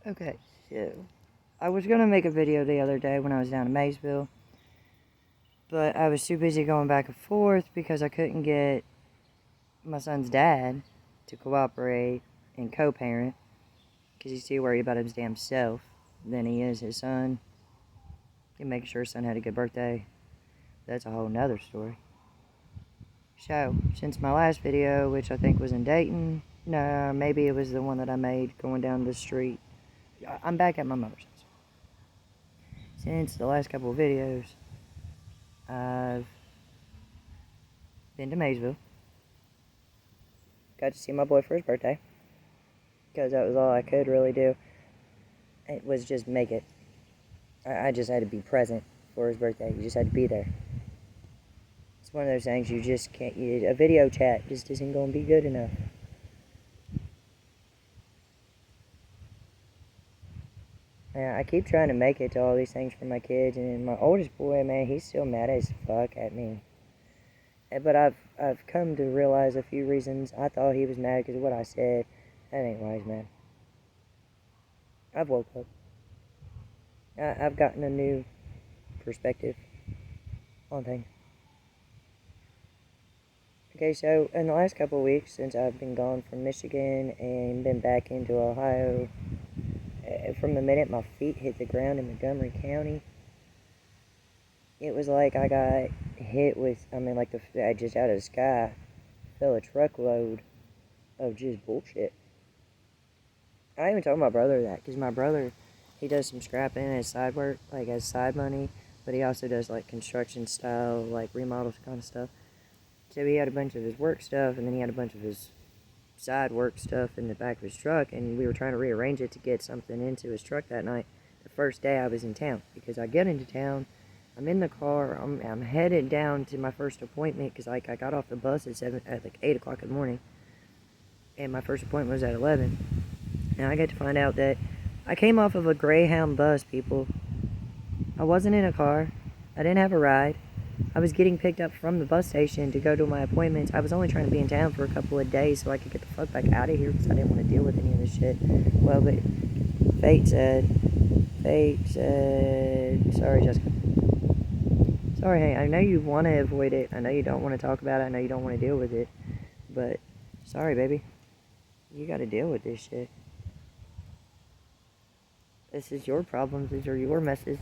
Okay, so I was gonna make a video the other day when I was down in Maysville, but I was too busy going back and forth because I couldn't get my son's dad to cooperate and co-parent because he's too worried about his damn self than he is his son. And making sure his son had a good birthday. That's a whole nother story. So, since my last video, which I think was in Dayton, no, maybe it was the one that I made going down the street. I'm back at my mother's house. Since the last couple of videos, I've been to Maysville. Got to see my boy for his birthday. Because that was all I could really do. It was just make it. I just had to be present for his birthday. You just had to be there. It's one of those things you just can't. A video chat just isn't going to be good enough. Yeah, I keep trying to make it to all these things for my kids, and my oldest boy, man, he's still mad as fuck at me. But I've come to realize a few reasons. I thought he was mad because of what I said. That ain't why he's mad. I've woke up. I've gotten a new perspective on things. Okay, so in the last couple of weeks, since I've been gone from Michigan and been back into Ohio, from the minute my feet hit the ground in Montgomery County, it was like I got hit with, I just out of the sky fell a truckload of just bullshit. I even told my brother that, because my brother, he does some scrapping as side work, like as side money, but he also does like construction style, like remodels kind of stuff. So he had a bunch of his work stuff, and then he had a bunch of his side work stuff in the back of his truck, and we were trying to rearrange it to get something into his truck that night, the first day I was in town. Because I get into town, I'm in the car, I'm headed down to my first appointment, because like I got off the bus at like 8 o'clock in the morning, and my first appointment was at 11, and I get to find out that I came off of a Greyhound bus, people. I wasn't in a car, I didn't have a ride. I was getting picked up from the bus station to go to my appointments. I was only trying to be in town for a couple of days so I could get the fuck back out of here because I didn't want to deal with any of this shit. Well, but fate said, sorry, Jessica. Sorry, hey, I know you want to avoid it. I know you don't want to talk about it. I know you don't want to deal with it. But, sorry, baby. You got to deal with this shit. This is your problems. These are your messes.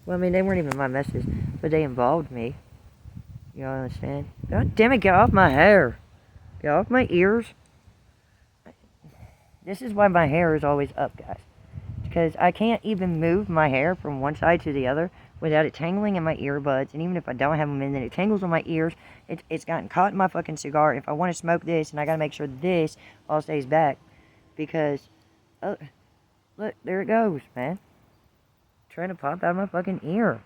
Well, I mean, they weren't even my messes, but they involved me. You understand? God damn it, get off my hair. Get off my ears. This is why my hair is always up, guys. Because I can't even move my hair from one side to the other without it tangling in my earbuds. And even if I don't have them in, then it tangles on my ears. It's gotten caught in my fucking cigar. If I want to smoke this, and I gotta make sure this all stays back. Because, oh, look, there it goes, man. Trying to pop out of my fucking ear.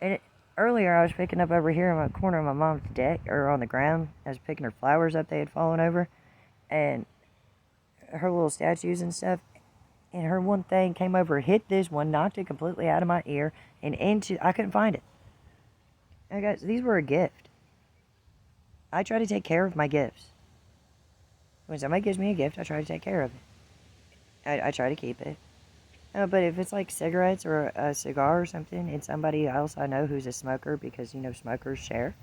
And earlier I was picking up over here in my corner of my mom's deck, or on the ground. I was picking her flowers up, they had fallen over. And her little statues and stuff. And her one thing came over, hit this one, knocked it completely out of my ear, and I couldn't find it. And guys, these were a gift. I try to take care of my gifts. When somebody gives me a gift, I try to take care of it. I try to keep it. But if it's like cigarettes or a cigar or something, and somebody else I know who's a smoker, because, you know, smokers share.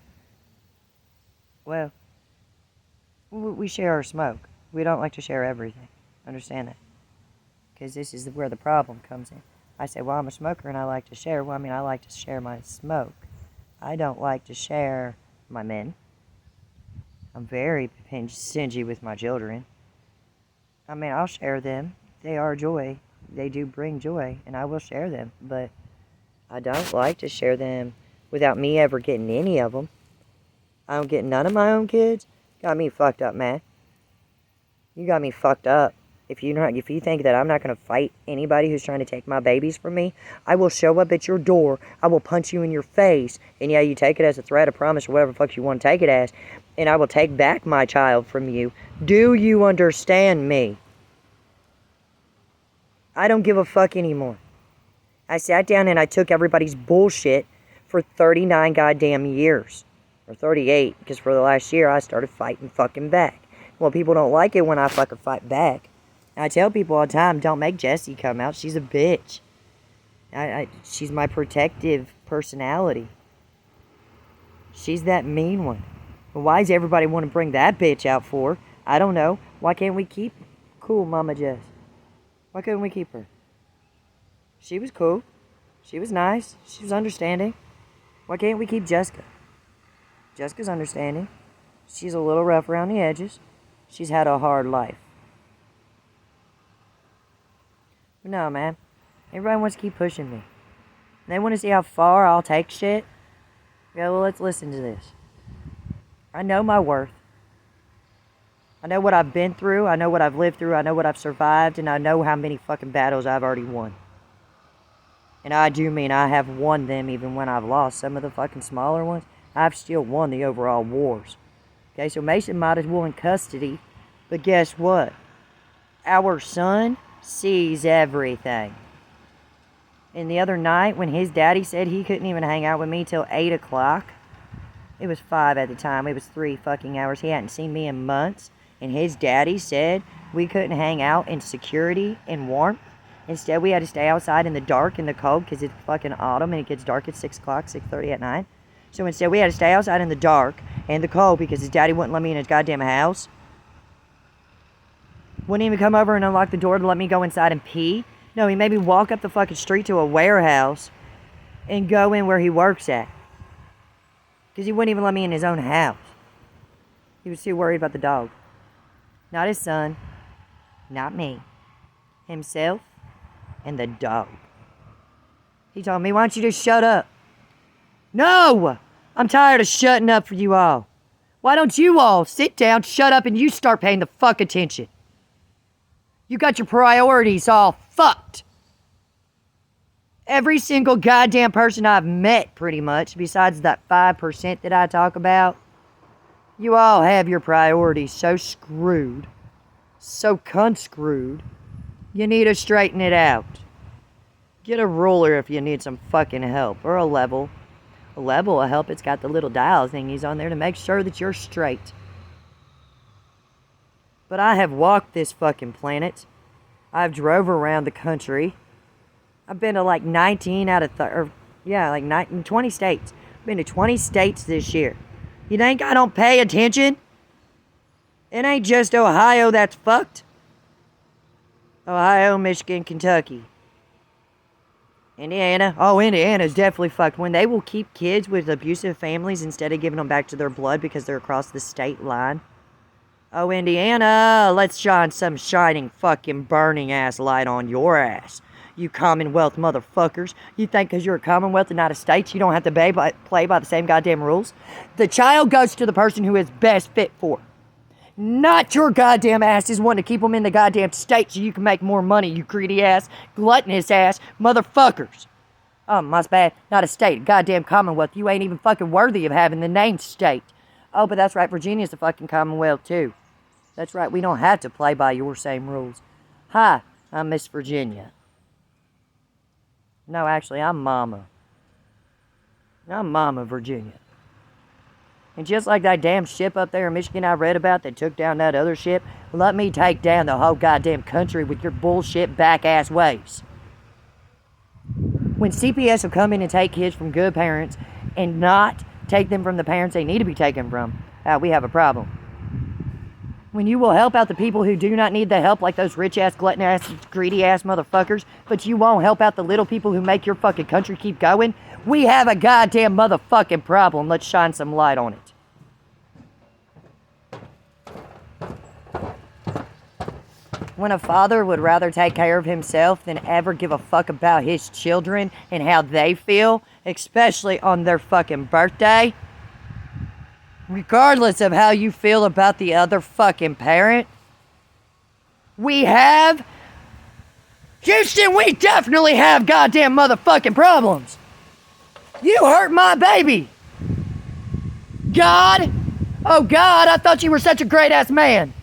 Well, we share our smoke. We don't like to share everything. Understand that? Because this is where the problem comes in. I say, well, I'm a smoker and I like to share. Well, I mean, I like to share my smoke. I don't like to share my men. I'm very stingy with my children. I mean, I'll share them. They are joy. They do bring joy, and I will share them. But I don't like to share them without me ever getting any of them. I don't get none of my own kids. Got me fucked up, man. You got me fucked up. If you think that I'm not going to fight anybody who's trying to take my babies from me, I will show up at your door. I will punch you in your face. And yeah, you take it as a threat, a promise, or whatever the fuck you want to take it as. And I will take back my child from you. Do you understand me? I don't give a fuck anymore. I sat down and I took everybody's bullshit for 39 goddamn years. Or 38, because for the last year I started fighting fucking back. Well, people don't like it when I fucking fight back. I tell people all the time, don't make Jessie come out. She's a bitch. She's my protective personality. She's that mean one. But why does everybody want to bring that bitch out for? I don't know. Why can't we keep cool Mama Jess? Why couldn't we keep her? She was cool. She was nice. She was understanding. Why can't we keep Jessica? Jessica's understanding. She's a little rough around the edges. She's had a hard life. But no, man. Everybody wants to keep pushing me. They want to see how far I'll take shit. Yeah, well, let's listen to this. I know my worth. I know what I've been through. I know what I've lived through. I know what I've survived. And I know how many fucking battles I've already won. And I do mean I have won them even when I've lost. Some of the fucking smaller ones, I've still won the overall wars. Okay, so Mason might have won custody. But guess what? Our son sees everything. And the other night when his daddy said he couldn't even hang out with me till 8 o'clock. It was 5 at the time. It was 3 fucking hours. He hadn't seen me in months. And his daddy said we couldn't hang out in security and warmth. Instead, we had to stay outside in the dark and the cold because it's fucking autumn and it gets dark at 6 o'clock, 6:30 at night. So instead, we had to stay outside in the dark and the cold because his daddy wouldn't let me in his goddamn house. Wouldn't even come over and unlock the door to let me go inside and pee. No, he made me walk up the fucking street to a warehouse and go in where he works at. Because he wouldn't even let me in his own house. He was too worried about the dog. Not his son. Not me. Himself and the dog. He told me, why don't you just shut up? No! I'm tired of shutting up for you all. Why don't you all sit down, shut up, and you start paying the fuck attention? You got your priorities all fucked. Every single goddamn person I've met, pretty much, besides that 5% that I talk about, you all have your priorities so screwed, so cunt-screwed, you need to straighten it out. Get a ruler if you need some fucking help, or a level. A level will help. It's got the little dial thingies on there to make sure that you're straight. But I have walked this fucking planet. I've drove around the country. I've been to like 19 out of 20 states. I've been to 20 states this year. You think I don't pay attention? It ain't just Ohio that's fucked. Ohio, Michigan, Kentucky. Indiana. Oh, Indiana's definitely fucked. When they will keep kids with abusive families instead of giving them back to their blood because they're across the state line. Oh, Indiana, let's shine some shining fucking burning ass light on your ass. You Commonwealth motherfuckers. You think because you're a Commonwealth and not a state, you don't have to play by the same goddamn rules? The child goes to the person who is best fit for it. Not your goddamn asses wanting to keep them in the goddamn state so you can make more money, you greedy ass, gluttonous ass motherfuckers. Oh, my bad. Not a state, a goddamn Commonwealth. You ain't even fucking worthy of having the name state. Oh, but that's right, Virginia's a fucking Commonwealth too. That's right, we don't have to play by your same rules. Hi, I'm Miss Virginia. No, actually, I'm Mama. I'm Mama Virginia. And just like that damn ship up there in Michigan I read about that took down that other ship, let me take down the whole goddamn country with your bullshit back-ass ways. When CPS will come in and take kids from good parents and not take them from the parents they need to be taken from, we have a problem. When you will help out the people who do not need the help, like those rich-ass, glutton-ass, greedy-ass motherfuckers, but you won't help out the little people who make your fucking country keep going, we have a goddamn motherfucking problem. Let's shine some light on it. When a father would rather take care of himself than ever give a fuck about his children and how they feel, especially on their fucking birthday, regardless of how you feel about the other fucking parent, we have... Houston, we definitely have goddamn motherfucking problems. You hurt my baby. God. Oh, God, I thought you were such a great-ass man.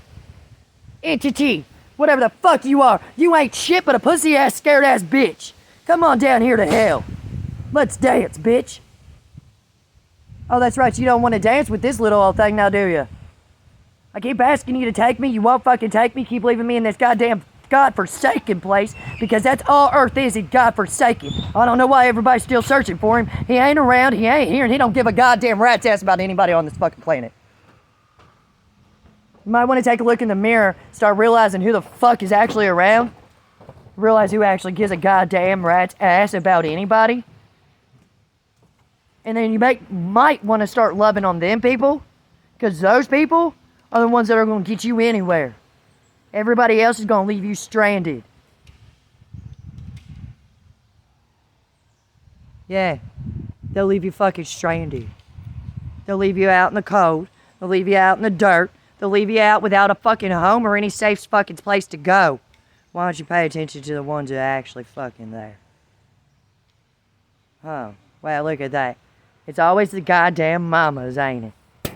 Entity. Whatever the fuck you are. You ain't shit but a pussy-ass, scared-ass bitch. Come on down here to hell. Let's dance, bitch. Oh, that's right. You don't want to dance with this little old thing now, do you? I keep asking you to take me. You won't fucking take me. Keep leaving me in this goddamn godforsaken place, because that's all Earth is godforsaken. I don't know why everybody's still searching for him. He ain't around, he ain't here, and he don't give a goddamn rat's ass about anybody on this fucking planet. You might want to take a look in the mirror, start realizing who the fuck is actually around. Realize who actually gives a goddamn rat's ass about anybody. And then you might want to start loving on them people, because those people are the ones that are going to get you anywhere. Everybody else is going to leave you stranded. Yeah, they'll leave you fucking stranded. They'll leave you out in the cold. They'll leave you out in the dirt. They'll leave you out without a fucking home or any safe fucking place to go. Why don't you pay attention to the ones that are actually fucking there? Oh, well, look at that. It's always the goddamn mamas, ain't it?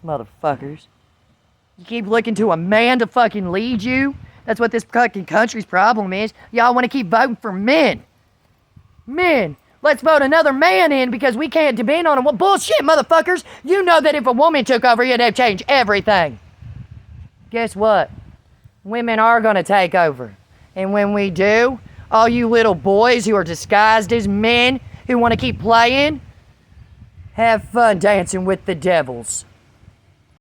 Motherfuckers. You keep looking to a man to fucking lead you? That's what this fucking country's problem is. Y'all want to keep voting for men. Men. Let's vote another man in because we can't depend on him. Well, bullshit, motherfuckers. You know that if a woman took over, it'd change everything. Guess what? Women are going to take over. And when we do, all you little boys who are disguised as men who want to keep playing, have fun dancing with the devils.